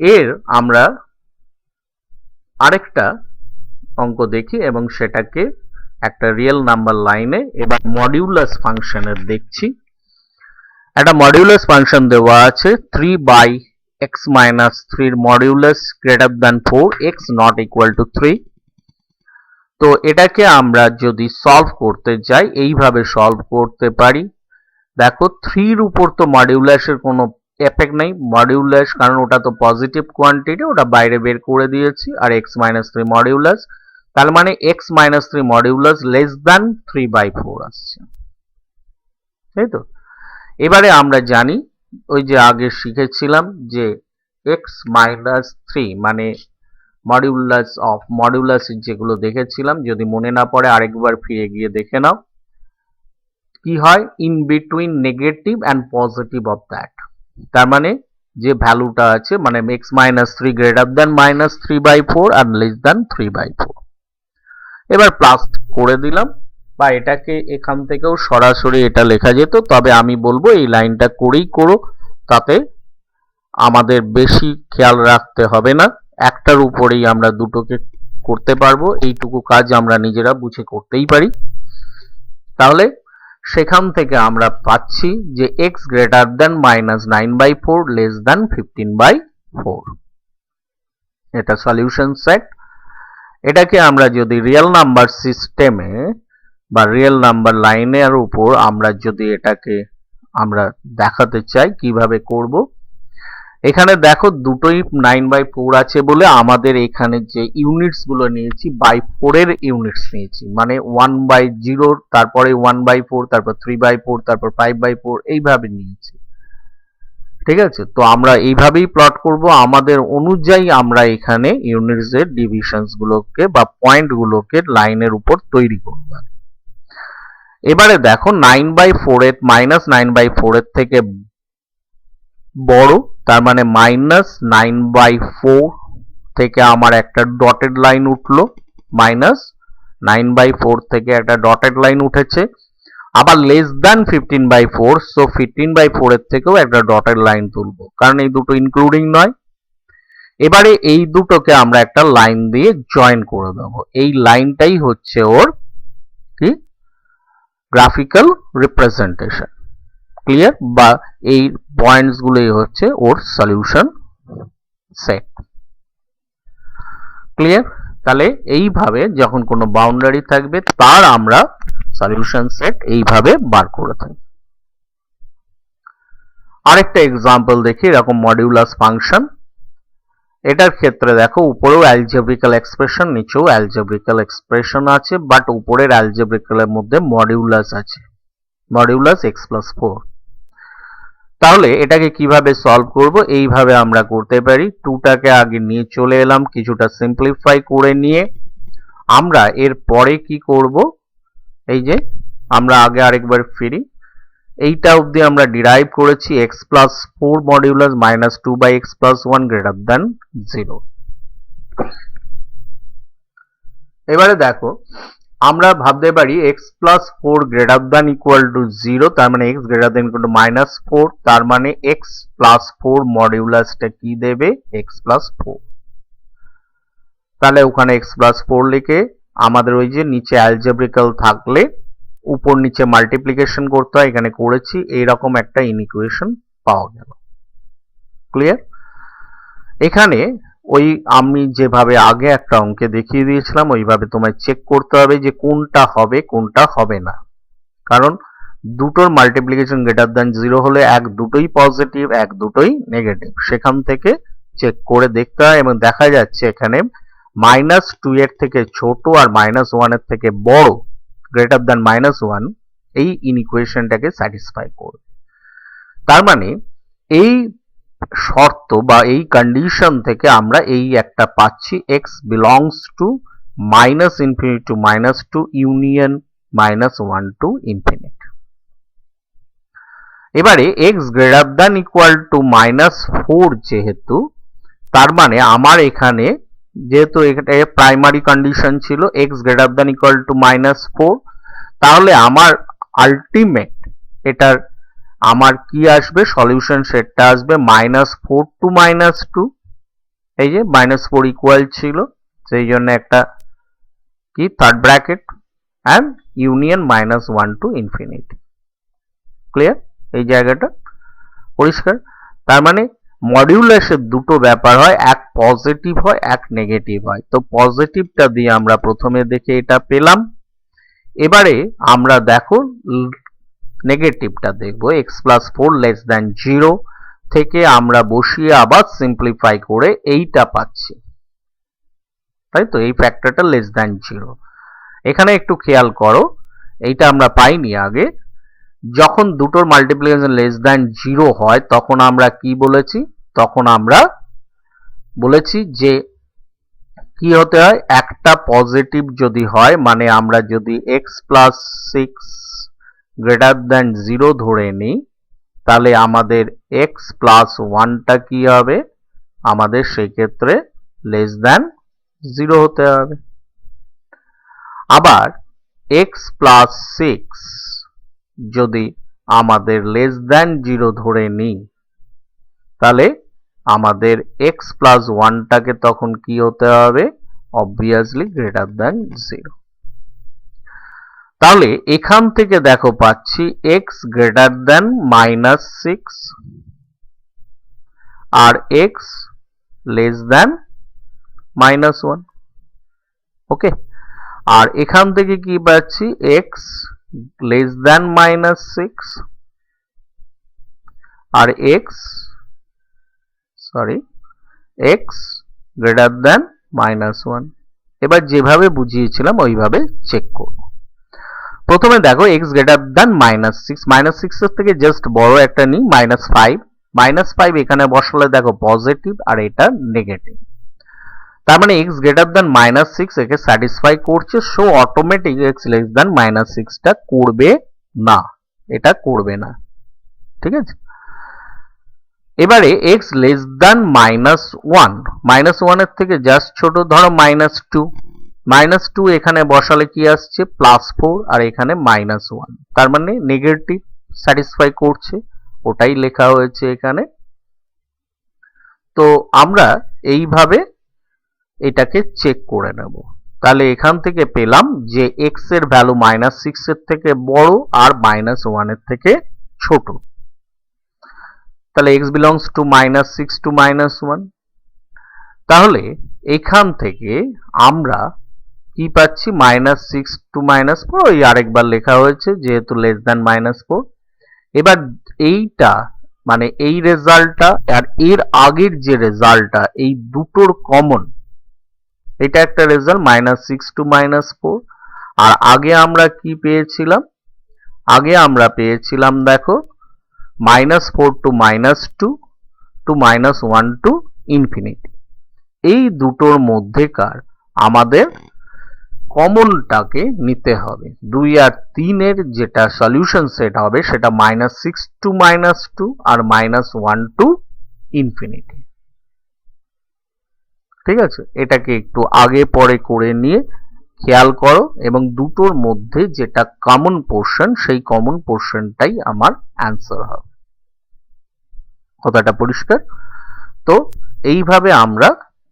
এর আমরা আরেকটা অঙ্ক দেখি এবং সেটাকে একটা রিয়েল নাম্বার লাইনে এবার মডিউলাস ফাংশনের দেখছি। একটা মডিউলাস ফাংশন দেওয়া আছে 3/x minus 3 modulus greater than 4 x not equal to 3। তো এটাকে আমরা যদি সলভ করতে যাই এইভাবে সলভ করতে পারি। দেখো 3 উপর তো মডিউলাসের কোনো এফেক্ট নেই, মডিউলাস কারণ ওটা তো পজিটিভ কোয়ান্টিটি, ওটা বাইরে বের করে দিয়েছি। আর x minus 3 মডিউলাস, তার মানে x minus 3 modulus less than 3/4 আসছে, তাই তো। এবারে আমরা জানি ওই যে আগে শিখেছিলাম যে x minus 3 মানে মডিউলাস অফ মডিউলাস যেগুলো দেখেছিলাম, যদি মনে না পড়ে আরেকবার ফিরে গিয়ে দেখে নাও। কি হয়? In between negative and positive of that, তার মানে যে ভ্যালুটা আছে মানে x minus 3 গ্রেটার দ্যান -3/4 আর লেস দ্যান 3/4। এবার প্লাস করে দিলাম, বা এটাকে এখান থেকেও সরাসরি এটা লেখা যেত, তবে আমি বলবো এই লাইনটা করেই করো, তাতে আমাদের বেশি খেয়াল রাখতে হবে না, একটার উপরেই আমরা দুটোকে করতে পারবো, এইটুকু কাজ আমরা নিজেরা বুঝে করতেই পারি। তাহলে সেখান থেকে আমরা পাচ্ছি যে x greater than -9/4 less than 15/4। এটা সলিউশন সেট। এটাকে আমরা যদি রিয়েল নাম্বার সিস্টেমে বা রিয়েল নাম্বার লাইনের উপর আমরা যদি এটাকে আমরা দেখাতে চাই কিভাবে করব, এখানে দেখো দুটোই 9/4 আছে বলে আমাদের এখানে যে ইউনিটস গুলো নিয়েছি বাই 4 এর ইউনিটস নিয়েছি, মানে 1/0, তারপরে 1/4, তারপর 3/4, তারপর 5/4, এইভাবে নিয়েছি। ঠিক আছে, তো আমরা এইভাবেই প্লট করব, আমাদের অনুযায়ী আমরা এখানে ইউনিটস এর ডিভিশনস গুলোকে বা পয়েন্ট গুলোকে লাইনের উপর তৈরি করব। এবারে দেখো 9/4 এর -9/4 এর থেকে বড়, তার মানে -9/4 থেকে আমার একটা ডটেড লাইন উঠলো, -9/4 থেকে একটা ডটেড লাইন উঠেছে, আবার লেস দ্যান 15/4, সো 15/4 এর থেকেও একটা ডটেড লাইন তুলবো, কারণ এই দুটো ইনক্লুডিং নয়। এবারে এই দুটোকে আমরা একটা লাইন দিয়ে জয়েন করে দেবো, এই লাইনটাই হচ্ছে ওর কি গ্রাফিক্যাল রিপ্রেজেন্টেশন। ক্লিয়ার? বা এই পয়েন্টস গুলোই হচ্ছে ওর সলিউশন সেট। ক্লিয়ার? তাহলে এইভাবে যখন কোনো বাউন্ডারি থাকবে তার আমরা সলিউশন সেট এইভাবে বার করে থাকি। আরেকটা এক্সাম্পল দেখি এরকম মডিউলাস ফাংশন। এটার ক্ষেত্রে দেখো উপরেও অ্যালজেব্রিক্যাল এক্সপ্রেশন, নিচেও অ্যালজেব্রিক্যাল এক্সপ্রেশন আছে, বাট উপরের অ্যালজেব্রিক্যালের মধ্যে মডিউলাস আছে, মডিউলাস x+4। তাহলে এটাকে কিভাবে সলভ করব? এইভাবে আমরা করতে পারি, 2টাকে আগে নিয়ে চলে এলাম, কিছুটা সিম্পলিফাই করে নিয়ে আমরা এর পরে কি করব, এই যে আমরা আগে আরেকবার ফিরি, এইটা অবধি আমরা ডিরাইভ করেছি x+4 modulus -2/x+1 greater than 0। এবারে দেখো আমরা ভাবতে পারি x+4 greater than equal to 0, তার মানে x greater than equal to -4, তার মানে x+4 মডিউলাসটা কি দেবে? x+4। তাহলে ওখানে x+4 লিখে আমাদের ওই যে নিচে অ্যালজেব্রিক্যাল থাকলে উপর নিচে মাল্টিপ্লিকেশন করতে হয়, এখানে করেছি, এইরকম একটা ইনইকুয়েশন পাওয়া গেল। ক্লিয়ার? এখানে ওই আমি যেভাবে আগে একটা অঙ্কে দেখিয়ে দিয়েছিলাম ওইভাবে তোমায় চেক করতে হবে যে কোনটা হবে কোনটা হবে না, কারণ দুটোর মাল্টিপ্লিকেশন গ্রেটার দ্যান 0 হলে এক দুটোই পজিটিভ এক দুটোই নেগেটিভ, সেখান থেকে চেক করে দেখতে হয়, এবং দেখা যাচ্ছে এখানে -2 এর থেকে ছোট আর -1 এর থেকে বড় গ্রেটার দ্যান -1 এই ইনইকুয়েশনটাকে স্যাটিসফাই করবে। তার মানে এই শর্ত বা এই কন্ডিশন থেকে আমরা এই একটা পাচ্ছি, x belongs to -∞ to -2 union -1 to infinite. এবারে x greater than equal to -4 যেহেতু, তার মানে আমার এখানে যেহেতু এটা প্রাইমারি কন্ডিশন ছিল x greater than equal to -4, তাহলে আমার আলটিমেট এটার আমার কি আসবে? সলিউশন সেটটা আসবে -4 টু -2, এই যে -4 ইকুয়াল ছিল, সেই জন্য একটা কি third bracket and union -1 to infinity. Clear? এই জায়গাটা পরিষ্কার? তার মানে মডিউলাসের দুটো ব্যাপার হয়, এক পজিটিভ হয়, এক নেগেটিভ হয়। তো পজিটিভটা দিয়ে আমরা প্রথমে দেখে এটা পেলাম। এবারে আমরা দেখো নেগেটিভটা দেখব, x+4 <0 থেকে আমরা বসিয়ে আবার সিম্পলিফাই করে এইটা পাচ্ছি, তাই তো? এই ফ্যাক্টরটা <0। এখানে একটু খেয়াল করো, এইটা আমরা পাইনি আগে। যখন দুটোর মাল্টিপ্লিকেশন <0 হয় তখন আমরা কি বলেছি? তখন আমরা বলেছি যে কি হতে হয়, একটা পজিটিভ যদি হয়, মানে আমরা যদি x+6 <0 ধরে নিই, তাহলে আমাদের x+1টা কি হবে? আমাদের সেই ক্ষেত্রে <0 হতে হবে। আবার x+6 যদি আমাদের <0 ধরে নিই, তাহলে আমাদের x+1টাকে তখন কি হতে হবে? অবভিয়াসলি <0। তাহলে এখান থেকে দেখো পাচ্ছি x <-6 আর x <-1। ওকে, আর এখান থেকে কি পাচ্ছি? x <-6 আর x <-1। এবার যেভাবে বুঝিয়েছিলাম ওইভাবে চেক করব। প্রথমে দেখো x <-6 এর থেকে জাস্ট বড় একটা নিই, -5 এখানে বসালে দেখো পজিটিভ আর এটা নেগেটিভ। তার মানে x <-6 একে স্যাটিসফাই করছে, সো অটোমেটিক x <-6টা করবে না, এটা করবে না। ঠিক আছে? এবারে x -1 এর থেকে জাস্ট ছোট, ধরো -2 এখানে বসালে কি আসছে? +4 আর এখানে -1, তার মানে নেগেটিভ স্যাটিসফাই করছে, ওটাই লেখা হয়েছে এখানে। তো আমরা এইভাবে এটাকে চেক করে নেব। তাহলে এখান থেকে পেলাম যে x এর ভ্যালু -6 এর থেকে বড় আর -1 এর থেকে ছোট। তাহলে x belongs to -6 to -1। তাহলে এখান থেকে আমরা কি পাচ্ছি? -6 to -4, ওই আরেকবার লেখা হয়েছে যেহেতু <-4। এবার এইটা মানে এই রেজাল্টটা আর এর আগের যে রেজাল্টটা, এই দুটোর কমন, এটা একটা রেজাল্ট -6 to -4। আর আগে আমরা কি পেয়েছিলাম? আগে আমরা পেয়েছিলাম দেখো -4 to -2 to -1 to ইনফিনিটি। এই দুটোর মধ্যেকার আমাদের কমনটাকে নিতে হবে। 2 আর 3 এর যেটা সলিউশন সেট হবে সেটা -6 to -2 আর -1 to ইনফিনিটি। ঠিক আছে? এটাকে একটু আগে পরে করে নিয়ে খেয়াল করো, এবং দুটোর মধ্যে যেটা কমন পোর্শন, সেই কমন পোর্শনটাই আমার অ্যান্সার হবে। কথাটা পরিষ্কার? তো এইভাবে আমরা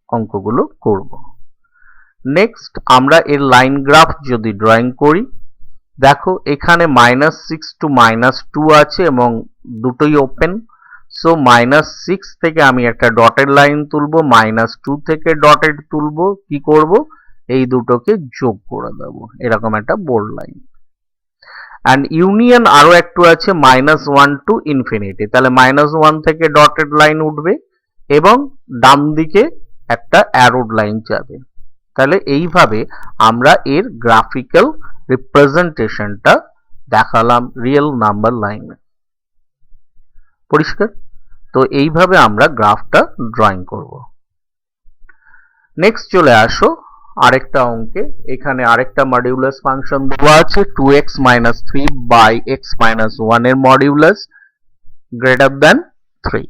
অঙ্কগুলো করব। নেক্সট আমরা এর লাইন গ্রাফ যদি ড্রয়িং করি, দেখো এখানে -6 to -2 আছে এবং দুটোই ওপেন। সো -6 থেকে আমি একটা ডটেড লাইন তুলবো, -2 থেকে ডটেড তুলবো, কি করব? এই দুটোকে যোগ করে দেব, এরকম একটা বোল্ড লাইন। অ্যান্ড ইউনিয়ন আরো একটু আছে -1 টু ইনফিনিটি, তাহলে -1 থেকে ডটেড লাইন উঠবে এবং ডান দিকে একটা অ্যারোড লাইন যাবে। তাহলে এইভাবে আমরা এর গ্রাফিক্যাল রিপ্রেজেন্টেশনটা দেখালাম রিয়েল নাম্বার লাইনে। পরিষ্কার? তো এইভাবে আমরা গ্রাফটা ড্রয়িং করব। নেক্সট চলে আসো আরেকটা অঙ্কে। এখানে আরেকটা মডিউলাস ফাংশন দেওয়া আছে 2x - 3 বাই x - 1 এর মডিউলাস > 3।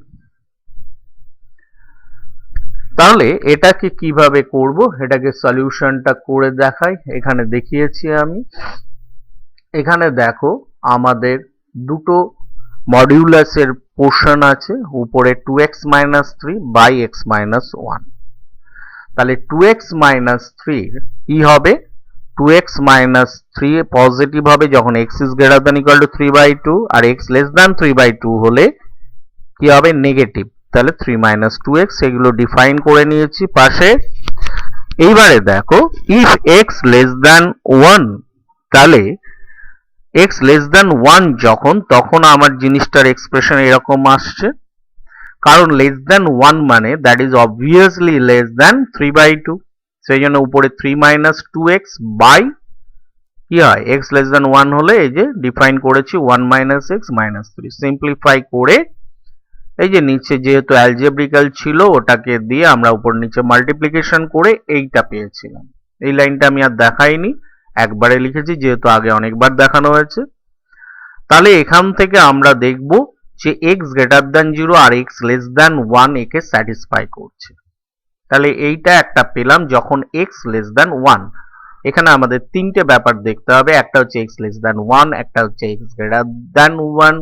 তাহলে এটাকে কিভাবে করব? এটাকে সলিউশনটা করে দেখাই। এখানে দেখিয়েছি আমি। এখানে দেখো আমাদের দুটো মডিউলাসের পোর্শন আছে, উপরে 2x - 3 বাই x - 1। তাহলে 2x মাইনাস 3 কি হবে 2x মাইনাস 3 পজিটিভ হবে যখন x is greater than equal to 3/2 আর x লেস দ্যান 3/2 হলে কি হবে নেগেটিভ। তাহলে 3 মাইনাস 2x এগুলো ডিফাইন করে নিয়েছি পাশে। এইবারে দেখো ইফ x লেস দ্যান 1 তাহলে x লেস দ্যান 1 যখন তখন আমার জিনিসটার এক্সপ্রেশন এরকম আসছে, কারণ লেস দ্যান 1 মানে that is obviously less than 3/2, সেই জন্য উপরে 3 মাইনাস 2x বাই কি হয় x লেস দ্যান 1 হলে এই যে ডিফাইন করেছি 1 মাইনাস x মাইনাস 3, সিম্পলিফাই করে এই যে নিচে যেহেতু অ্যালজেব্রিক্যাল ছিল ওটাকে দিয়ে আমরা উপর নিচে মাল্টিপ্লিকেশন করে এইটা পেয়েছিলাম। এই লাইনটা আমি আর দেখাইনি, একবারে লিখেছি যেহেতু আগে অনেকবার দেখানো হয়েছে। তাহলে এখান থেকে আমরা দেখব যে x গ্রেটার দ্যান 0 আর x লেস দ্যান 1 একে স্যাটিসফাই করছে। তাহলে এইটা একটা পেলাম যখন x লেস দ্যান 1। এখানে আমাদের তিনটে ব্যাপার দেখতে হবে, একটা হচ্ছে x লেস দ্যান 1, একটা হচ্ছে x greater than 1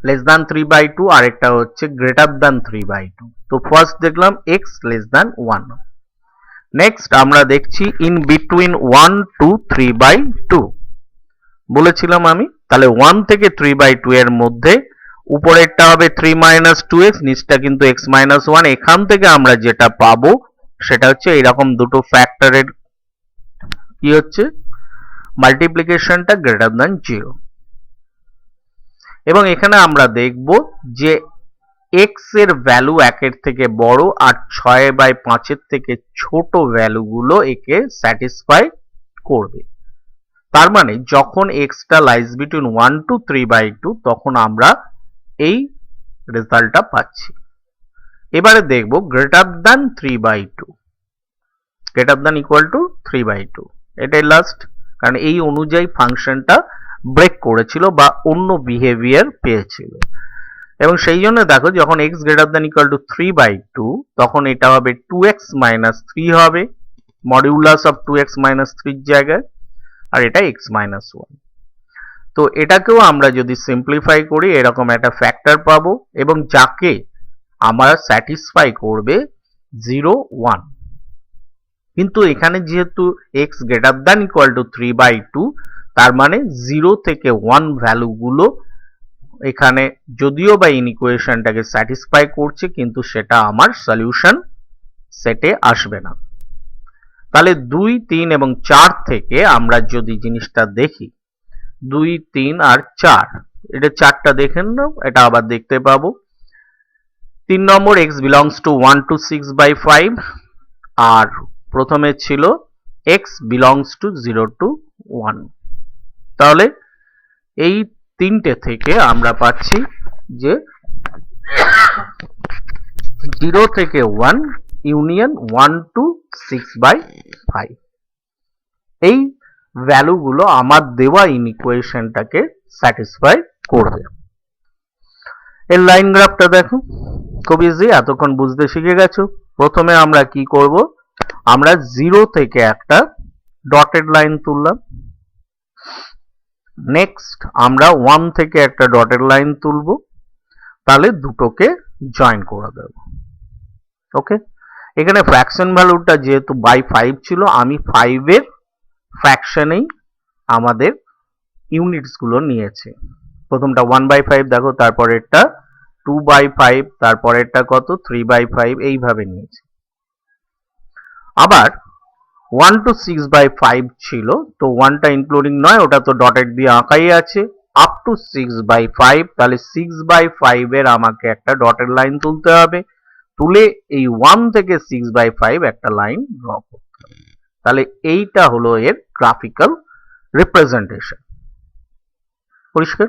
less than 3/2 আর একটা হচ্ছে গ্রেটার দ্যান 3/2। তো ফার্স্ট দেখলাম x লেস দ্যান 1। নেক্সট আমরা দেখছি ইন বিটুইন 1 টু 3/2 বলেছিলাম আমি। তাহলে 1 থেকে 3/2 এর মধ্যে উপরেরটা হবে 3 মাইনাস 2x, নিচটা কিন্তু x মাইনাস 1। এখান থেকে আমরা যেটা পাবো সেটা হচ্ছে এরকম দুটো ফ্যাক্টরের কি হচ্ছে মাল্টিপ্লিকেশনটা গ্রেটার দ্যান 0। এবং এখানে আমরা দেখব যে x এর ভ্যালু 1 এর থেকে বড় আর 6/5 এর থেকে ছোট ভ্যালুগুলো একে স্যাটিসফাই করবে। তার মানে যখন x টা লাইজ বিটুইন 1 টু 3/2 তখন আমরা এই রেজাল্টটা পাচ্ছি। এবারে দেখব greater than 3/2, greater than equal to 3/2, এটাই লাস্ট, কারণ এই অনুযায়ী ফাংশনটা ব্রেক করেছিল বা অন্য বিহেভিয়ার পেয়েছিল। এবং সেই জন্য দেখো যখন x greater than equal to 3/2 তখন এটা হবে 2x মাইনাস 3 হবে, মডিউলাস অফ 2x মাইনাস 3 জায়গায়, আর এটা x মাইনাস 1। তো এটাকেও আমরা যদি সিম্পলিফাই করি এরকম একটা ফ্যাক্টর পাবো এবং যাকে আমরা স্যাটিসফাই করবে 0, 1। কিন্তু এখানে যেহেতু x greater than equal to 3/2 তার মানে 0 থেকে 1 ভ্যালুগুলো এখানে যদিও বা ইনইকুয়েশনটাকে স্যাটিসফাই করছে কিন্তু সেটা আমার সলিউশন সেটে আসবে না। তাহলে 2, 3 এবং 4 থেকে আমরা যদি জিনিসটা দেখি 2, 3 আর 4, এটা 4টা দেখেন না, এটা আবার দেখতে পাবো। 3 নম্বর x belongs to 1 to 6/5 আর প্রথমে ছিল x belongs to 0 to 1। তাহলে এই তিনটে থেকে আমরা পাচ্ছি যে 0 থেকে 1 ইউনিয়ন 1 to 6/5 এই ভ্যালুগুলো আমার দেওয়া ইনইকুয়েশনটাকে স্যাটিসফাই করবে। এর লাইন গ্রাফটা দেখো, খুব ইজি, এতক্ষণ বুঝতে শিখে গেছো। প্রথমে আমরা কি করব, আমরা 0 থেকে একটা ডটেড লাইন তুললাম, নেক্সট আমরা 1 থেকে একটা ডটেড লাইন তুলব, তাহলে দুটোকে জয়েন করে দেব। ওকে, এখানে ফ্র্যাকশন ভ্যালুটা যেহেতু বাই 5 ছিল আমি 5 এর ফ্র্যাকশনেই আমাদের ইউনিটস গুলো নিয়েছি। প্রথমটা 1/5 দেখো, তারপরেরটা 2/5, তারপরেরটা কত 3/5, এইভাবে নিয়েছি। আবার 1 to 6/5 ছিল, তো 1টা ইনক্লুডিং নয়, ওটা তো ডটেড দিয়ে আঁকাই আছে, আপ টু 6/5, তাহলে 6/5 এর আমাকে একটা ডটেড লাইন তুলতে হবে, তুলে এই 1 থেকে 6/5 একটা লাইন ড্র করতে হবে। তাহলে এইটা হলো এর গ্রাফিক্যাল রিপ্রেজেন্টেশন। পরিষ্কার?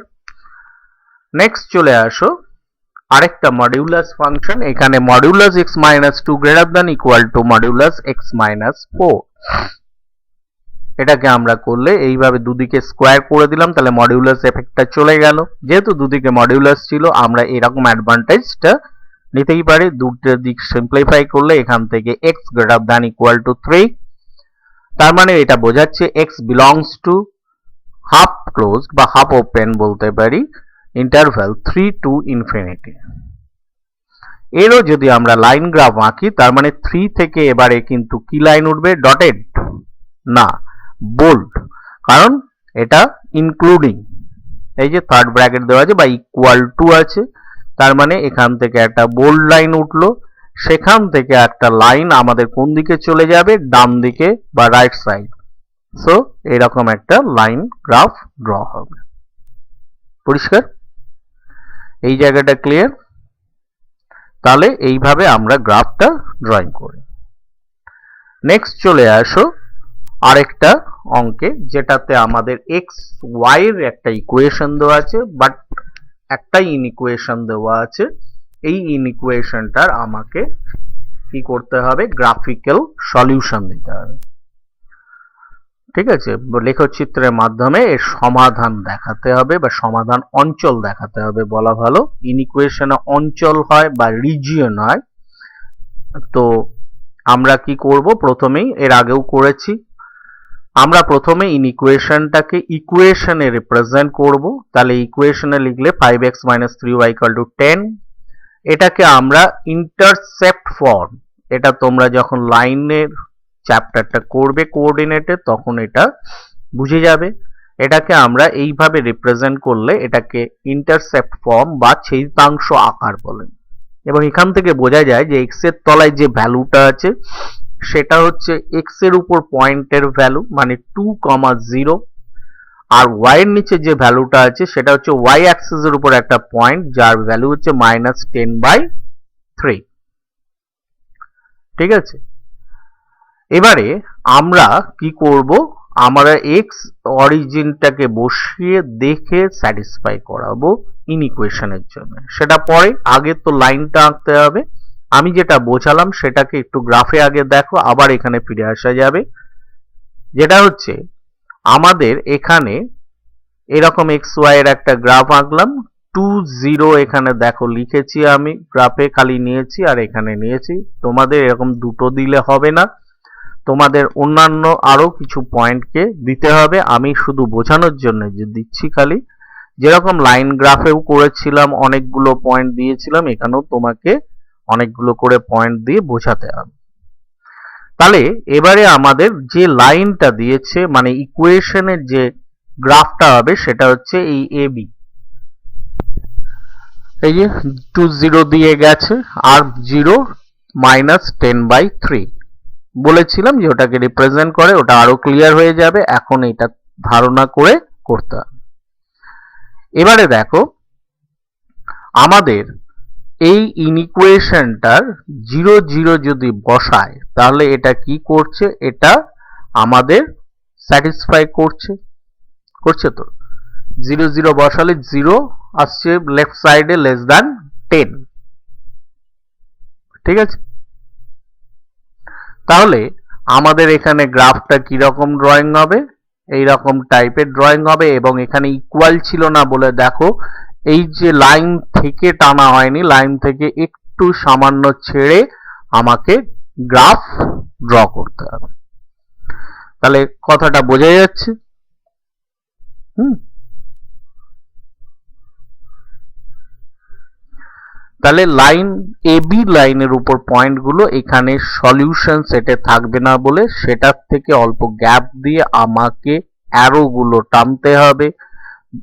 নেক্সট চলে আসো আরেকটা মডিউলাস ফাংশন। এখানে modulus x minus 2 greater than equal two modulus x minus 4। এটাকে আমরা করলে এইভাবে দুদিকে স্কোয়ার করে দিলাম, তাহলে মডিউলাস এফেক্টটা চলে গেল। যেহেতু দুদিকে মডিউলাস ছিল আমরা এরকম অ্যাডভান্টেজটা নিতেই পারি। দুটো দিক সিম্পলিফাই করলে এখান থেকে x greater than equal two 3, তার মানে এটা বোঝাচ্ছে x belongs to half closed বা হাফ ওপেন বলতে পারি ইন্টারভ্যাল 3 to ইনফিনিটি। এরও যদি আমরা লাইন গ্রাফ আঁকি, তার মানে 3 থেকে এবারে কিন্তু কি লাইন উঠবে? ডটেড না, বোল্ড, কারণ এটা ইনক্লুডিং, এই যে থার্ড ব্র্যাকেট দেওয়া আছে বা ইকুয়াল টু আছে, তার মানে এখান থেকে একটা বোল্ড লাইন উঠলো, সেখান থেকে একটা লাইন আমাদের কোন দিকে চলে যাবে? ডান দিকে বা রাইট সাইড। সো এরকম একটা লাইন গ্রাফ ড্র হবে। পরিষ্কার? এই জায়গাটা ক্লিয়ার? তাহলে এইভাবে আমরা গ্রাফটা ড্রয়িং করি। নেক্সট চলে আসো আরেকটা অঙ্কে, যেটাতে আমাদের এক্স ওয়াই এর একটা ইকুয়েশন দেওয়া আছে, বাট একটাই ইনইকুয়েশন দেওয়া আছে। এই ইনইকুয়েশনটার আমাকে কি করতে হবে? গ্রাফিক্যাল সলিউশন দিতে হবে। ঠিক আছে, লেখচিত্রের মাধ্যমে এর সমাধান দেখাতে হবে বা সমাধান অঞ্চল দেখাতে হবে বলা ভালো। ইনইকুয়েশনে অঞ্চল হয় বা রিজিয়ন হয়। তো আমরা কি করব? প্রথমেই, এর আগেও করেছি, আমরা প্রথমে ইনইকুয়েশনটাকে ইকুয়েশনে রিপ্রেজেন্ট করব। তাহলে ইকুয়েশনে লিখলে 5x - 3y = 10। এটাকে আমরা ইন্টারসেপ্ট ফর্ম, এটা তোমরা যখন লাইনের চ্যাপ্টারটা করবে কোঅর্ডিনেটে তখন এটা বুঝে যাবে। এটাকে আমরা এইভাবে রিপ্রেজেন্ট করলে এটাকে ইন্টারসেপ্ট ফর্ম বা ছেদিতাংশ আকার বলে। এবং এখান থেকে বোঝা যায় যে এক্স এর তলায় যে ভ্যালুটা আছে সেটা হচ্ছে এক্স এর উপর পয়েন্টের ভ্যালু, মানে 2,0, আর ওয়াই এর নিচে যে ভ্যালুটা আছে সেটা হচ্ছে ওয়াই অ্যাক্সিস এর উপর একটা পয়েন্ট যার ভ্যালু হচ্ছে -10/3। ঠিক আছে, এবারে আমরা কি করব? আমরা এক্স অরিজিনটাকে বসিয়ে দেখে স্যাটিসফাই করাবো ইনইকুয়েশনের জন্য। সেটা পরে, আগে তো লাইনটা আঁকতে হবে। আমি যেটা বোঝালাম সেটাকে একটু গ্রাফে আগে দেখো, আবার এখানে ফিরে আসা যাবে। যেটা হচ্ছে আমাদের এখানে এরকম এক্স ওয়াই এর একটা গ্রাফ আঁকলাম, 2 0 এখানে দেখো লিখেছি, আমি গ্রাফে খালি নিয়েছি আর এখানে নিয়েছি। তোমাদের এরকম দুটো দিলে হবে না, তোমাদের অন্যান্য আরো কিছু পয়েন্টকে দিতে হবে। আমি শুধু বোঝানোর জন্য যে দিচ্ছি খালি, যেরকম লাইন গ্রাফেও করেছিলাম অনেকগুলো পয়েন্ট দিয়েছিলাম, এখানেও তোমাকে অনেকগুলো করে পয়েন্ট দিয়ে বোঝাতে হবে। তাহলে এবারে আমাদের যে লাইনটা দিয়েছে, মানে ইকুয়েশনের যে গ্রাফটা হবে সেটা হচ্ছে এই এবি। এই যে 2 0 দিয়ে গেছে আর 0 -10/3 বলেছিলাম যে ওটাকে রিপ্রেজেন্ট করে, ওটা আরো ক্লিয়ার হয়ে যাবে। এখন এটা ধারণা করে করতে হবে। এবারে দেখো আমাদের এই ইনইকুয়েশনটার 0 0 যদি বসায় তাহলে এটা কি করছে? এটা আমাদের স্যাটিসফাই করছে, করছে তো। 0 0 বসালে 0 আসছে লেফট সাইডে <10। ঠিক আছে, তাহলে আমাদের এখানে গ্রাফটা কি রকম ড্রয়িং হবে? এই রকম টাইপের ড্রয়িং হবে। এবং এখানে ইকুয়াল ছিল না বলে দেখো এই যে লাইন থেকে টানা হয়নি, লাইন থেকে একটু সামান্য ছেড়ে আমাকে গ্রাফ ড্র করতে হবে। তাহলে কথাটা বোঝা যাচ্ছে? তাহলে লাইন এবি লাইনের উপর পয়েন্টগুলো এখানে সলিউশন সেটে থাকবে না বলে সেটার থেকে অল্প গ্যাপ দিয়ে আমাকে অ্যারোগুলো টানতে হবে,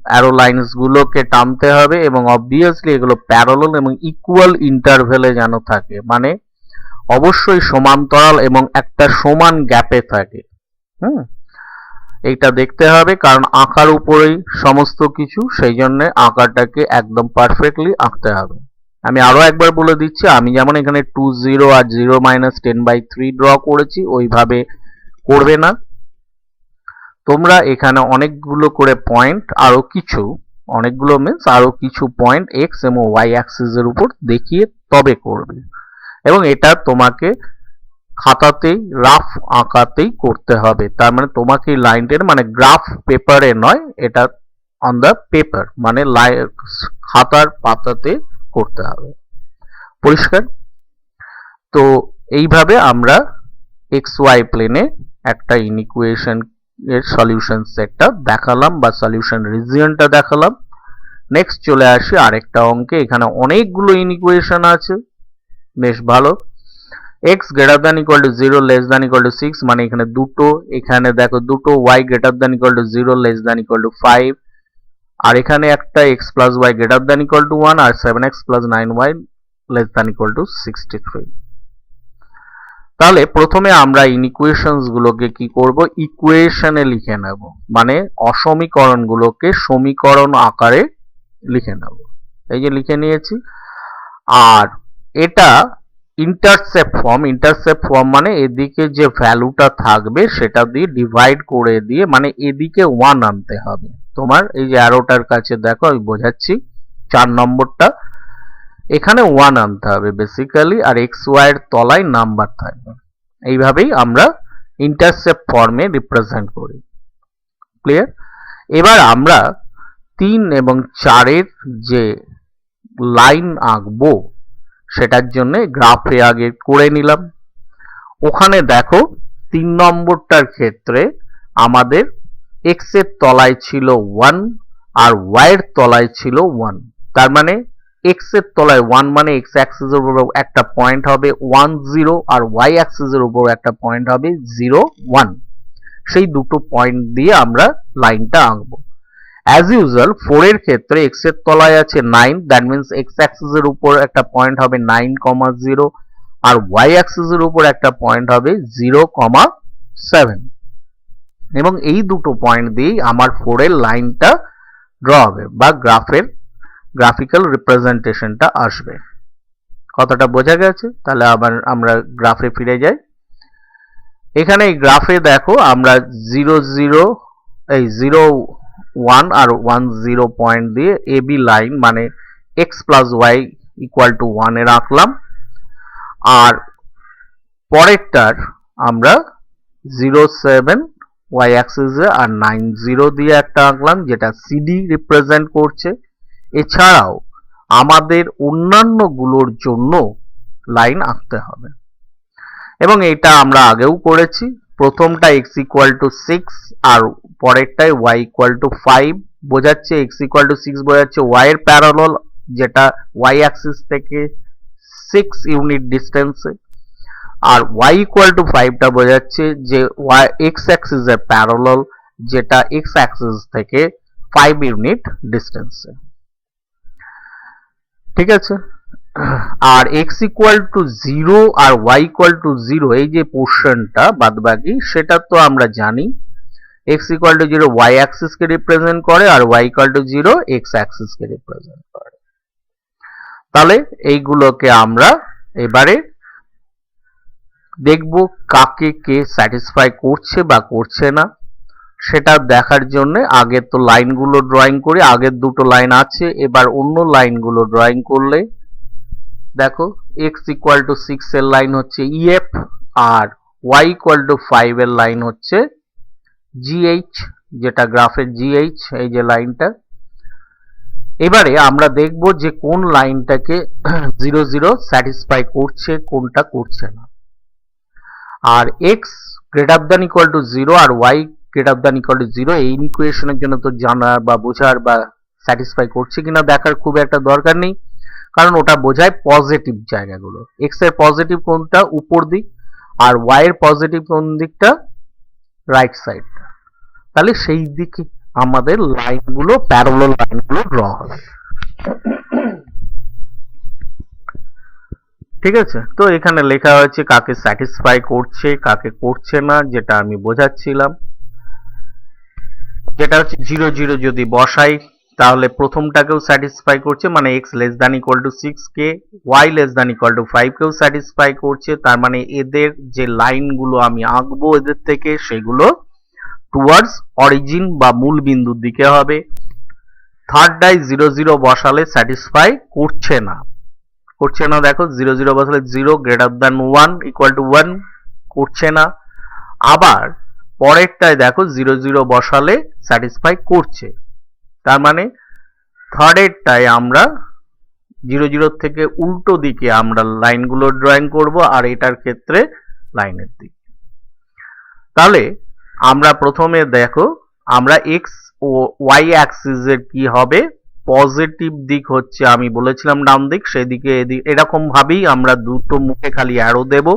অ্যারো লাইনস গুলোকে টানতে হবে, এবং অবভিয়াসলি এগুলো প্যারালাল এবং ইকুয়াল ইন্টারভেলে যেন থাকে, মানে অবশ্যই সমান্তরাল এবং একটা সমান গ্যাপে থাকে। এইটা দেখতে হবে, কারণ আঁকার উপরেই সমস্ত কিছু, সেই জন্য আঁকাটাকে একদম পারফেক্টলি আঁকতে হবে। আমি আরো একবার বলে দিচ্ছি, আমি যেমন এখানে 2 0 আর 0 -10/3 ড্র করেছি ওইভাবে করবে না। তোমরা এখানে অনেকগুলো করে পয়েন্ট, আরো কিছু, অনেকগুলো মিন্স আরো কিছু পয়েন্ট এক্স এবং ওয়াই অ্যাক্সিস এর উপর দেখিয়ে তবে করবে। এবং এটা তোমাকে খাতাতেই রাফ আঁকাতেই করতে হবে। তার মানে তোমাকে লাইনটার মানে গ্রাফ পেপারে নয়, এটা অন দ্য পেপার, মানে খাতার পাতাতে করতে হবে। পরিষ্কার? তো এইভাবে আমরা এক্স ওয়াই প্লেনে একটা ইনইকুয়েশন এর সলিউশন সেটটা দেখালাম বা সলিউশন রিজিয়নটা দেখালাম। নেক্সট চলে আসি আরেকটা অঙ্কে। এখানে অনেকগুলো ইনইকুয়েশন আছে, বেশ ভালো। x greater than equal to 0 less than equal to 6 মানে এখানে দুটো, এখানে দেখো দুটো y greater than equal to 0 less than equal to 5, আর এখানে একটা x plus y greater than equal to 1 R 7x plus 9y less than equal to 63। তাহলে প্রথমে আমরা ইনইকুয়েশনস গুলোকে কি করব, ইকুয়েশনে লিখে নেব, মানে অসমীকরণ গুলোকে সমীকরণ আকারে লিখে নেব। এই যে লিখে নিয়েছি। আর এটা ইন্টারসেপ্ট ফর্ম মানে এদিকে যে ভ্যালুটা থাকবে সেটা দিয়ে ডিভাইড করে দিয়ে, মানে এদিকে 1 আনতে হবে। তোমার এই যে অ্যারোটার কাছে দেখো আমি বোঝাচ্ছি, 4 নম্বরটা এখানে 1 আনতে হবে বেসিক্যালি, আর এক্স ওয়াই এর তলায় নাম্বার থাকবে। এইভাবেই আমরা ইন্টারসেপ্ট ফর্মে রিপ্রেজেন্ট করি। ক্লিয়ার? এবার আমরা 3 এবং 4 এর যে লাইন আঁকবো সেটার জন্য গ্রাফে আগে করে নিলাম। ওখানে দেখো 3 নম্বরটার ক্ষেত্রে আমাদের x এর তলায় ছিল 1 আর y এর তলায় ছিল 1। তার মানে x এর তলায় 1 মানে x অ্যাক্সিসের উপর একটা পয়েন্ট হবে 1 0 আর y অ্যাক্সিসের উপর একটা পয়েন্ট হবে 0 1। সেই দুটো পয়েন্ট দিয়ে আমরা লাইনটা আঁকবো। অ্যাজ ইউজুয়াল 4 এর ক্ষেত্রে x এর তলায় আছে 9, দ্যাট মিন্স x অ্যাক্সিসের উপর একটা পয়েন্ট হবে 9, 0 আর y অ্যাক্সিসের উপর একটা পয়েন্ট হবে 0, 7 এবং এই দুটো পয়েন্ট দিয়েই আমার 4 এর লাইনটা ড্র হবে বা গ্রাফিক্যাল রিপ্রেজেন্টেশনটা আসবে। কথাটা বোঝা গেছে? তাহলে আবার আমরা গ্রাফে ফিরে যাই। এখানে এই গ্রাফে দেখো আমরা 0 0 এই 0 1 আর 1 0 পয়েন্ট দিয়ে AB লাইন মানে x plus y equal to 1 এর আঁকলাম। আর পরেরটার আমরা 0 7 y axis এ আর 9 0 দিয়ে একটা আঁকলাম যেটা CD রিপ্রেজেন্ট করছে। এছাড়াও আমাদের অন্যান্য গুলোর জন্য লাইন আঁকতে হবে এবং এটা আমরা আগেও করেছি। প্রথমটা x equal to 6 R পরেরটায় y equal to 5 বোঝাচ্ছে, x equal to 6 বোঝাচ্ছে y এর প্যারালাল যেটা y অ্যাক্সিস থেকে 6 ইউনিট ডিস্টেন্সে, আর y equal to 5 টা বোঝাচ্ছে যে x অ্যাক্সিস এর প্যারালাল যেটা x অ্যাক্সিস থেকে 5 ইউনিট ডিস্টেন্সে। ঠিক আছে? আর x equal to 0 আর y equal to 0 এই যে পোর্শনটা বাদবাকি সেটা তো আমরা জানি x equal to 0 y Axis K represent করে আর y equal to 0 x Axis K represent করে। তাহলে এইগুলোকে আমরা এবারে দেখব কাকে কে স্যাটিসফাই করছে বা করছে না সেটা দেখার জন্য আগে তো লাইনগুলো ড্রয়িং করি। আগের দুটো লাইন আছে, এবার অন্য লাইনগুলো ড্রয়িং করলে দেখো x equal to 6 এর লাইন হচ্ছে EF R y equal to 5 এর লাইন হচ্ছে GH, যেটা গ্রাফের GH এই যে লাইনটা। এবারে আমরা দেখব যে কোন লাইনটাকে 0 0 স্যাটিসফাই করছে কোনটা করছে না। আর x greater than equal to 0 আর y greater than equal to 0 এই ইকুয়েশনের জন্য তো জানার বা বোঝার বা স্যাটিসফাই করছে কিনা দেখার খুব একটা দরকার নেই, কারণ ওটা বোঝায় পজিটিভ জায়গাগুলো। x এর পজিটিভ কোনটা উপর দিক আর y এর পজিটিভ কোন দিকটা রাইট সাইড। তাহলে সেই দিকে আমাদের লাইনগুলো প্যারালাল লাইনগুলো ড্র হবে। ঠিক আছে? তো এখানে লেখা হয়েছে কাকে স্যাটিসফাই করছে কাকে করছে না, যেটা আমি বোঝাচ্ছিলাম। যেটা হচ্ছে 0 0 যদি বসাই তাহলে প্রথমটাকেও স্যাটিসফাই করছে মানে x less than equal two 6 কে, y less than equal two 5 কেও স্যাটিসফাই করছে। তার মানে এদের যে লাইনগুলো আমি আঁকবো এদের থেকে সেগুলো টুয়ার্ডস অরিজিন বা মূল বিন্দুর দিকে হবে। থার্ডটাই 0 0 বসালে স্যাটিসফাই করছে না দেখো 0 0 বসালে 0 গ্রেটার দ্যান 1 ইকুয়াল টু 1 করছে না। আবার পরেরটায় দেখো 0 0 বসালে স্যাটিসফাই করছে। তার মানে থার্ডেরটায় আমরা 0 0 থেকে উল্টো দিকে আমরা লাইনগুলো ড্রয়িং করব আর এটার ক্ষেত্রে লাইনের দিক। তাহলে আমরা প্রথমে দেখো আমরা x ও y অ্যাক্সিস এর কি হবে পজিটিভ দিক হচ্ছে আমি বলেছিলাম ডান দিক, সেদিকে এরকম ভাবেই আমরা দুটো মুখে খালি অ্যারো দেব,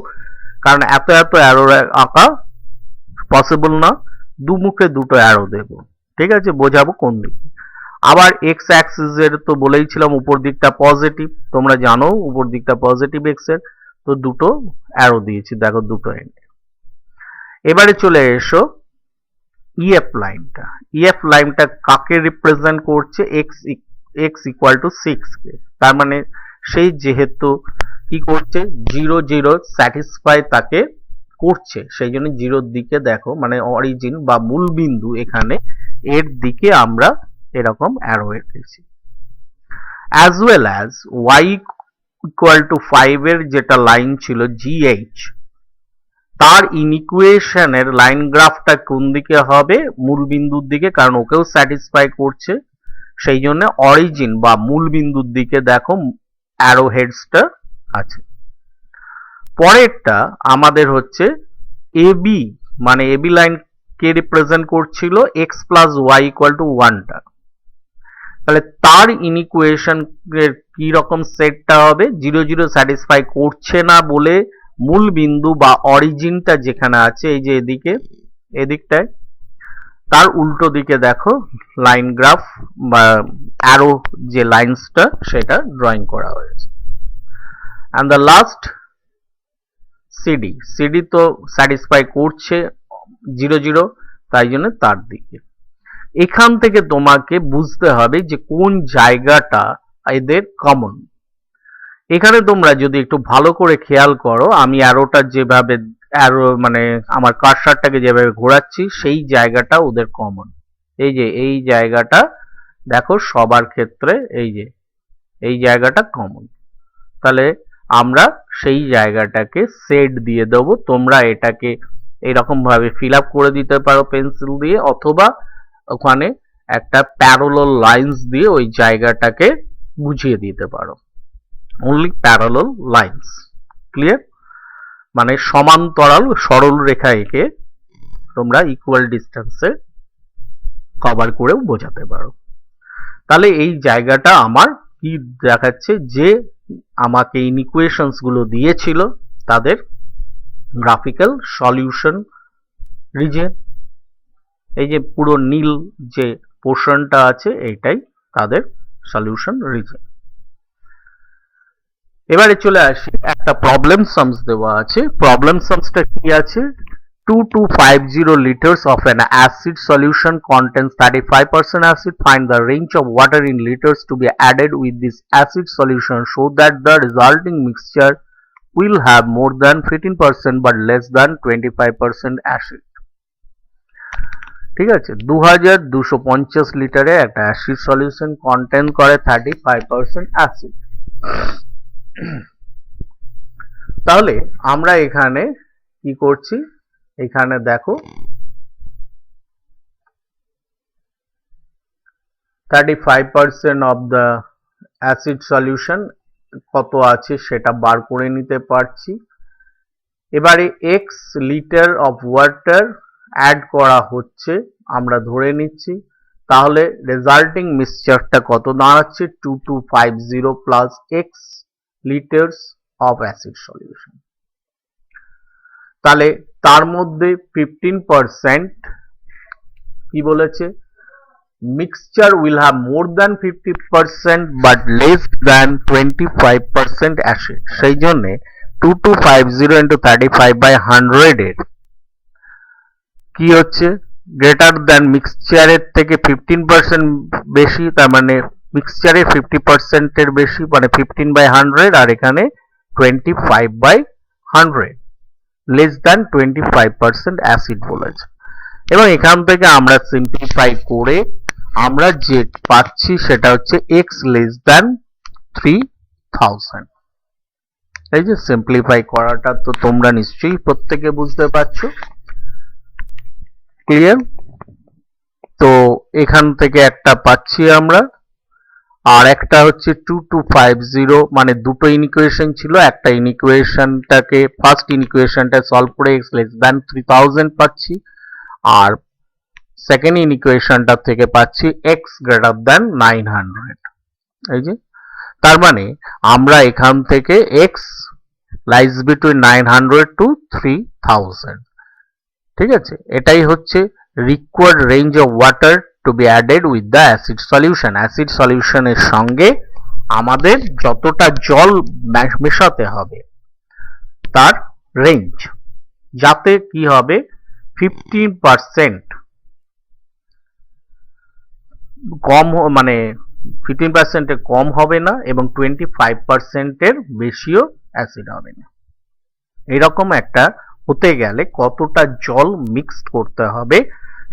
কারণ এত অ্যারো আঁকা পসিবল না, মুখে দুটো অ্যারো দেব। ঠিক আছে, বোঝাবো কোন দিকে। আবার এক্স অ্যাক্সিস এর তো বলেইছিলাম উপর দিকটা পজিটিভ, তোমরা জানো উপর দিকটা পজিটিভ এক্স এর, তো দুটো অ্যারো দিয়েছি দেখো দুটো এন্ডে। এবারে চলে এসো ইএফ লাইনটা। ইএফ লাইনটা কাকে রিপ্রেজেন্ট করছে? এক্স ইকুয়াল টু 6 কে। তার মানে সেই যেহেতু কি করছে 0 0 স্যাটিসফাই তাকে করছে, সেই জন্য 0-র দিকে দেখো, মানে অরিজিন বা মূল বিন্দু এখানে এর দিকে আমরা এরকম অ্যারো এঁকেছি। As well as y equal to 5 এর যেটা লাইন ছিল GH, তার ইনইকুয়েশনের লাইন গ্রাফটা কোন দিকে হবে? মূল বিন্দুর দিকে, কারণ ওকেও স্যাটিসফাই করছে, সেই জন্য অরিজিন বা মূল বিন্দুর দিকে দেখো অ্যারো হেডসটা আছে। পরেরটা আমাদের হচ্ছে এবি, মানে এবি লাইন কে রিপ্রেজেন্ট করছিল? X plus y equal to 1টা। তাহলে তার ইনইকুয়েশন এর কি রকম সেটটা হবে? 0 0 স্যাটিসফাই করছে না বলে মূল বিন্দু বা অরিজিনটা যেখানে আছে, এই যে এদিকে এদিকটায়, তার উল্টো দিকে দেখো লাইন গ্রাফ বা অ্যারো যে লাইনসটা সেটা ড্রয়িং করা হয়েছে। And the last CD, CD তো স্যাটিসফাই করছে 0 0, তাই জন্য তার দিকে। এখান থেকে তোমাকে বুঝতে হবে যে কোন জায়গাটা এদের কমন। এখানে তোমরা যদি একটু ভালো করে খেয়াল করো, আমি অ্যারোটা যেভাবে অ্যারো মানে আমার কার্সারটাকে যেভাবে ঘোরাচ্ছি, সেই জায়গাটা ওদের কমন। এই যে এই জায়গাটা দেখো সবার ক্ষেত্রে, এই যে এই জায়গাটা কমন। তাহলে আমরা সেই জায়গাটাকে সেট দিয়ে দেবো। তোমরা এটাকে এরকম ভাবে ফিল আপ করে দিতে পারো পেন্সিল দিয়ে, অথবা ওখানে একটা প্যারালাল লাইন্স দিয়ে ওই জায়গাটাকে বুঝিয়ে দিতে পারো। Only parallel lines, clear? মানে সমান্তরাল সরল রেখা এঁকে তোমরা ইকুয়াল ডিস্টেন্সে কভার করেও বোঝাতে পারো। তাহলে এই জায়গাটা আমার কি দেখাচ্ছে? যে আমাকে ইনইকুয়েশনস গুলো দিয়েছিল তাদের গ্রাফিক্যাল সলিউশন রিজন। এই যে পুরো নীল যে পোর্শনটা আছে এইটাই তাদের সলিউশন রিজন। এবারে চলে আসি, একটা প্রবলেম সামস দেওয়া আছে। প্রবলেম সামসটা কি আছে? 2250 liters of an acid solution contains 35% acid. Find the range of water in liters to be added with this acid solution so that the resulting mixture will have more than 15% but less than 25% acid. ঠিক আছে, 2250 লিটারে একটা acid solution contain করে 35% acid. তাহলে আমরা এখানে কি করছি? এখানে দেখো 35% অফ দ্য অ্যাসিড সলিউশন কত আছে সেটা বার করে নিতে পারছি। এবারে x litre of water add করা হচ্ছে আমরা ধরে নিচ্ছি। তাহলে রেজাল্টিং মিক্সচারটা কত দাঁড়াচ্ছে? 2250 plus x litres of acid solution. তাহলে তার মধ্যে 15% কি বলেছে? Mixture will have more than 50% but less than 25% acid. সেই জন্য 2250 into 35/100 এর কি হচ্ছে? গ্রেটার দ্যান মিক্সচারের থেকে 15% বেশি, তার মানে মিক্সচারের 50% এর বেশি, মানে 15/100, আর এখানে 25/100, লেস দ্যান 25% অ্যাসিড বলেছে। এবং এখান থেকে আমরা সিম্পলিফাই করে আমরা যে পাচ্ছি সেটা হচ্ছে x লেস দ্যান 3000। এই যে সিম্পলিফাই করাটা তো তোমরা নিশ্চয়ই প্রত্যেকে বুঝতে পারছো, ক্লিয়ার? তো এখান থেকে একটা পাচ্ছি আমরা, আর একটা হচ্ছে 2250, মানে দুটো ইনইকুয়েশন ছিল, একটা ইনইকুয়েশনটাকে ফার্স্ট ইনইকুয়েশনটা সলভ করে x লেস দ্যান 3000 পাচ্ছি, আর সেকেন্ড ইকুয়েশনটা থেকে পাচ্ছি x গ্রেটার দ্যান 900। এই যে তার মানে আমরা এখান থেকে x লাইজ বিটুইন 900 টু 3000। ঠিক আছে, এটাই হচ্ছে required range of water to be added with the acid solution. Acid সলিউশনের সঙ্গে আমাদের যতটা জল মেশাতে হবে তার রেঞ্জ, যাতে কি হবে 15% কম, মানে 15% এর কম হবে না এবং 25% এর বেশিও অ্যাসিড হবে না। এরকম একটা হতে গেলে কতটা জল মিক্সড করতে হবে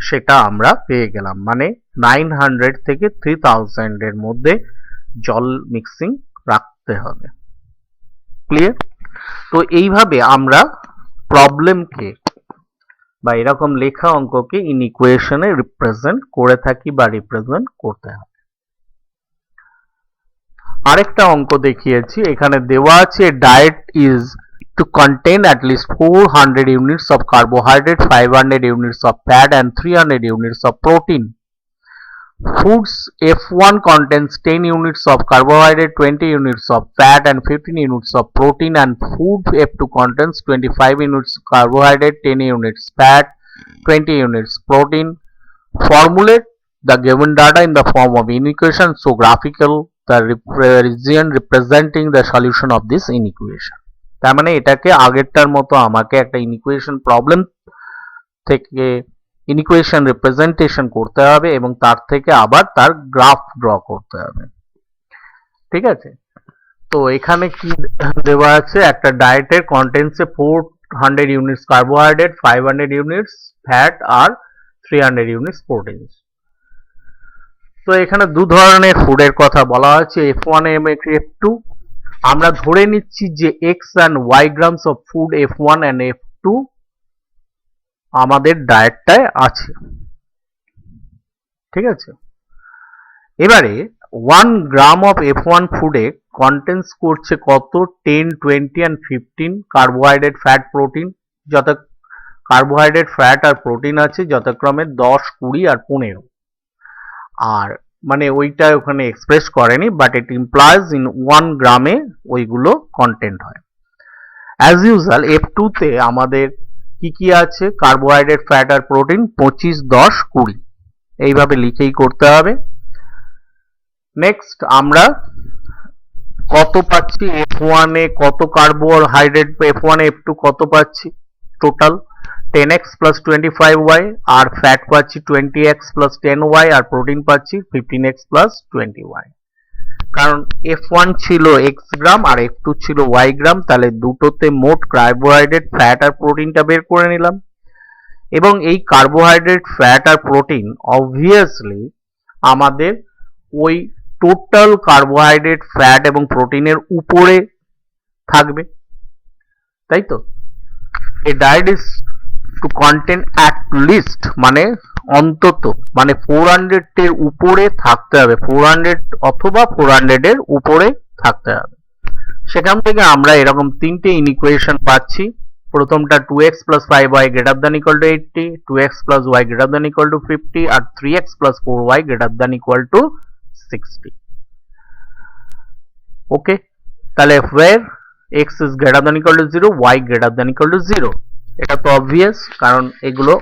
সেটা আমরা পেয়ে গেলাম, মানে 900 থেকে 3000 এর মধ্যে জল মিক্সিং রাখতে হবে। ক্লিয়ার? তো এইভাবে আমরা প্রবলেমকে বা এরকম লেখা অঙ্ককে ইন ইকুয়েশনে রিপ্রেজেন্ট করে থাকি বা রিপ্রেজেন্ট করতে হবে। আরেকটা অঙ্ক দেখিয়েছি, এখানে দেওয়া আছে diet is to contain at least 400 units of carbohydrate, 500 units of fat and 300 units of protein. Foods F1 contains 10 units of carbohydrate, 20 units of fat and 15 units of protein, and food F2 contains 25 units carbohydrate, 10 units fat, 20 units protein. Formulate the given data in the form of inequation, so graphical the region representing the solution of this inequation. তার মানে এটাকে আগেরটার মতো আমাকে একটা inequation problem থেকে inequation representation করতে হবে এবং তার থেকে আবার তার গ্রাফ ড্র করতে হবে। ঠিক আছে, তো এখানে কি দেওয়া আছে, একটা ডায়েটের কন্টেন্টসে 400 ইউনিটস কার্বোহাইড্রেট, 500 ইউনিটস ফ্যাট আর 300 ইউনিটস প্রোটিন। তো এখানে দু ধরনের ফুডের কথা বলা হয়েছে, F1 এবং F2। আমরা ধরে নিচ্ছি যে x and y grams of food F1 and F2 আমাদের ডায়েটটায় আছে। ঠিক আছে, এবারে 1 গ্রাম অফ F1 ফুডে কন্টেন্টস করছে কত, 10, 20 and 15 কার্বোহাইড্রেট, ফ্যাট, প্রোটিন। যত কার্বোহাইড্রেট, ফ্যাট আর প্রোটিন আছে যথাক্রমে 10, 20 আর 15। আর মানে ওইটা ওখানে এক্সপ্রেস করেনি, বাট ইট ইমপ্লাইজ ইন 1 গ্রামে ওইগুলো কন্টেন্ট হয়। অ্যাজ ইউজুয়াল F2 তে আমাদের কি কি আছে, কার্বোহাইড্রেট, ফ্যাট আর প্রোটিন 25, 10, 20 এইভাবে লিখেই করতে হবে। নেক্সট আমরা কত পাচ্ছি, F1 এ কত কার্বোহাইড্রেট, F1 এ F2 কত পাচ্ছি, টোটাল 10x plus 25y, আর ফ্যাট পাচ্ছি 20x plus 10y, আর প্রোটিন পাচ্ছি 15x plus 20y। কারণ F1 ছিল x গ্রাম আর F2 ছিল y গ্রাম, তাহলে দুটোতে মোট কার্বোহাইড্রেট, ফ্যাট আর প্রোটিনটা বের করে নিলাম। এবং এই কার্বোহাইড্রেট, ফ্যাট আর প্রোটিন অবভিয়াসলি আমাদের ওই টোটাল কার্বোহাইড্রেট, ফ্যাট এবং প্রোটিনের উপরে থাকবে, তাই তো। A diet is to contain at least, মানে অন্তত, মানে 400 এর উপরে থাকতে হবে, 400 অথবা 400 এর উপরে থাকতে হবে। সেখান থেকে আমরা এরকম তিনটে ইনইকুয়েশন পাচ্ছি। প্রথমটা 2x plus 5y greater than equal to 80, 2x plus y greater than equal to 50 R 3x plus 4y greater than equal to 60। ওকে, তাহলে where x is greater than equal to 0, y greater than equal to 0, এটা তো obvious, কারণ এগুলো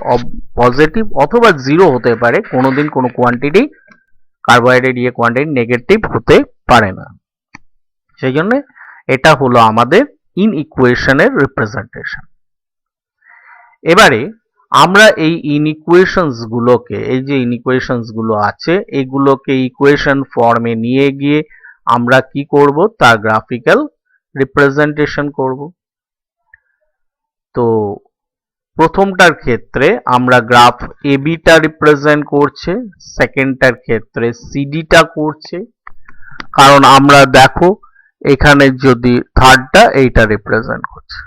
positive অথবা zero হতে পারে, কোনোদিন কোনো কোয়ান্টিটি কার্বোহাইড্রেট কোয়ান্টিটি নেগেটিভ হতে পারে না। সেই জন্য এটা হলো আমাদের ইন ইকুয়েশনের রিপ্রেজেন্টেশন। এবারে আমরা এই ইনইকুয়েশনস গুলোকে, এই যে ইনইকুয়েশনস গুলো আছে এগুলোকে ইকুয়েশন ফর্মে নিয়ে গিয়ে আমরা কি করব, তার গ্রাফিক্যাল রিপ্রেজেন্টেশন করব। তো প্রথমটার ক্ষেত্রে আমরা গ্রাফ এবিটা রিপ্রেজেন্ট করছে, সেকেন্ডটার ক্ষেত্রে সিডিটা করছে, কারণ আমরা দেখো এখানে যদি থার্ডটা এইটা রিপ্রেজেন্ট করছে।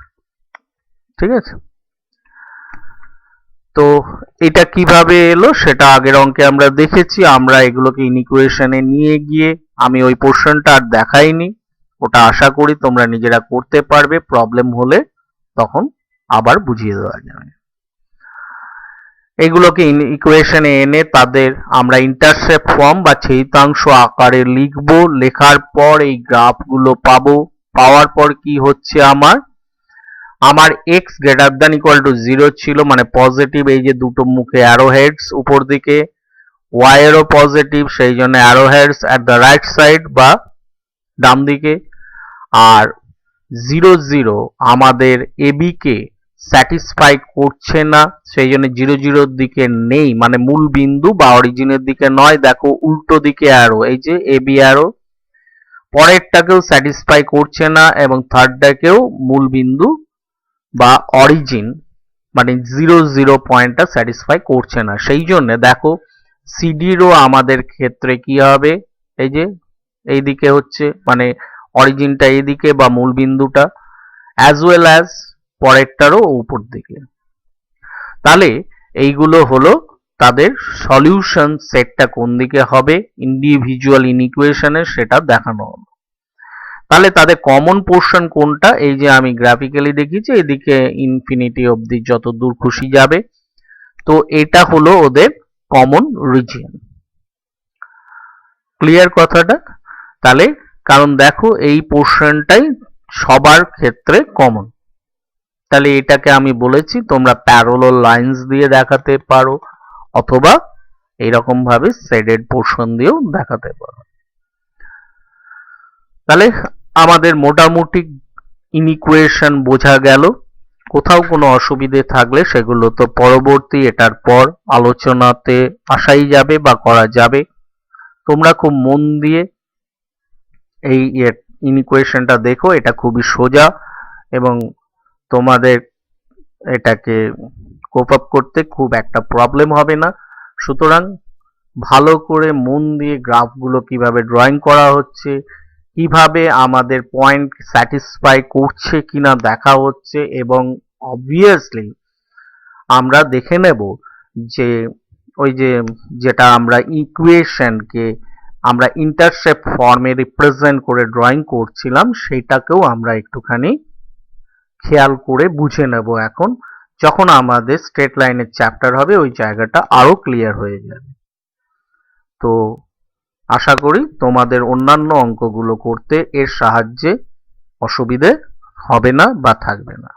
ঠিক আছে, তো এটা কিভাবে এলো সেটা আগের অঙ্কে আমরা দেখেছি। আমরা এগুলোকে ইনইকুয়েশনে নিয়ে গিয়ে, আমি ওই পোর্শনটা আর দেখাইনি, ওটা আশা করি তোমরা নিজেরা করতে পারবে, প্রবলেম হলে তখন আবার বুঝিয়ে দেওয়া যাবে। এগুলোকে ইকুয়েশনে এনে তাদের আমরা ইন্টারসেপ্ট ফর্ম বা ছেদিতাংশ আকারে লিখব। লেখার পর এই গ্রাফগুলো পাবো। পাওয়ার পর কি হচ্ছে, আমার x greater than equal to 0 ছিল, মানে পজিটিভ, এই যে দুটো মুখে অ্যারো হেডস উপর দিকে, y এরও পজিটিভ, সেই জন্য arrow heads at the right side বা ডান দিকে। আর 0 0 আমাদের ab কে স্যাটিসফাই করছে না, সেই জন্য 0 0 দিকে নেই, মানে মূল বিন্দু বা অরিজিনের দিকে নয়। দেখো উল্টো দিকে অ্যারো, এই যে ab অ্যারো, পরেরটাকেও স্যাটিসফাই করছে না এবং থার্ডটাকেও মূল বিন্দু বা অরিজিন মানে 0 0 পয়েন্টটা স্যাটিসফাই করছে না। সেই জন্য দেখো সিডিরও আমাদের ক্ষেত্রে কি হবে, এই যে এইদিকে হচ্ছে, মানে অরিজিনটা এইদিকে বা মূল বিন্দুটা, অ্যাজ ওয়েল অ্যাজ পরেরটারও উপর দিকে। তাহলে এইগুলো হলো তাদের সলিউশন সেটটা কোন দিকে হবে ইন্ডিভিজুয়াল ইনইকুয়েশনে, সেটা দেখানো হলো। তাহলে তাদের কমন পোর্শন কোনটা, এই যে আমি গ্রাফিক্যালি দেখিয়েছি, এদিকে ইনফিনিটি অবধি যত দূর খুশি যাবে, তো এটা হলো ওদের কমন রিজিয়ন। ক্লিয়ার কথাটা? তাহলে কারণ দেখো এই পোর্শনটাই সবার ক্ষেত্রে কমন, তাহলে এটাকে আমি বলেছি তোমরা প্যারালাল লাইন্স দিয়ে দেখাতে পারো অথবা এইরকম ভাবে শেডেড পোর্শন দিয়েও দেখাতে পারো। তাহলে আমাদের মোটামুটি ইনইকুয়েশন বোঝা গেল। কোথাও কোনো অসুবিধে থাকলে সেগুলো তো পরবর্তী এটার পর আলোচনাতে আসাই যাবে বা করা যাবে। তোমরা খুব মন দিয়ে এই ইনইকুয়েশনটা দেখো, এটা খুবই সোজা এবং তোমাদের এটাকে কোপ আপ করতে খুব একটা প্রবলেম হবে না। সুতরাং ভালো করে মন দিয়ে গ্রাফগুলো কিভাবে ড্রয়িং করা হচ্ছে, কিভাবে আমাদের পয়েন্ট স্যাটিসফাই করছে কিনা দেখা হচ্ছে, এবং অবভিয়াসলি আমরা দেখে নেব যে ওই যে যেটা আমরা ইকুয়েশনকে আমরা ইন্টারসেপ্ট ফর্মে রিপ্রেজেন্ট করে ড্রয়িং করছিলাম, সেটাকেও আমরা একটুখানি খেয়াল করে বুঝে নেব এখন, যখন আমাদের স্ট্রেট লাইনের চ্যাপ্টার হবে ওই জায়গাটা আরো ক্লিয়ার হয়ে যাবে। তো আশা করি তোমাদের অন্যান্য অঙ্কগুলো করতে এর সাহায্যে অসুবিধে হবে না বা থাকবে না।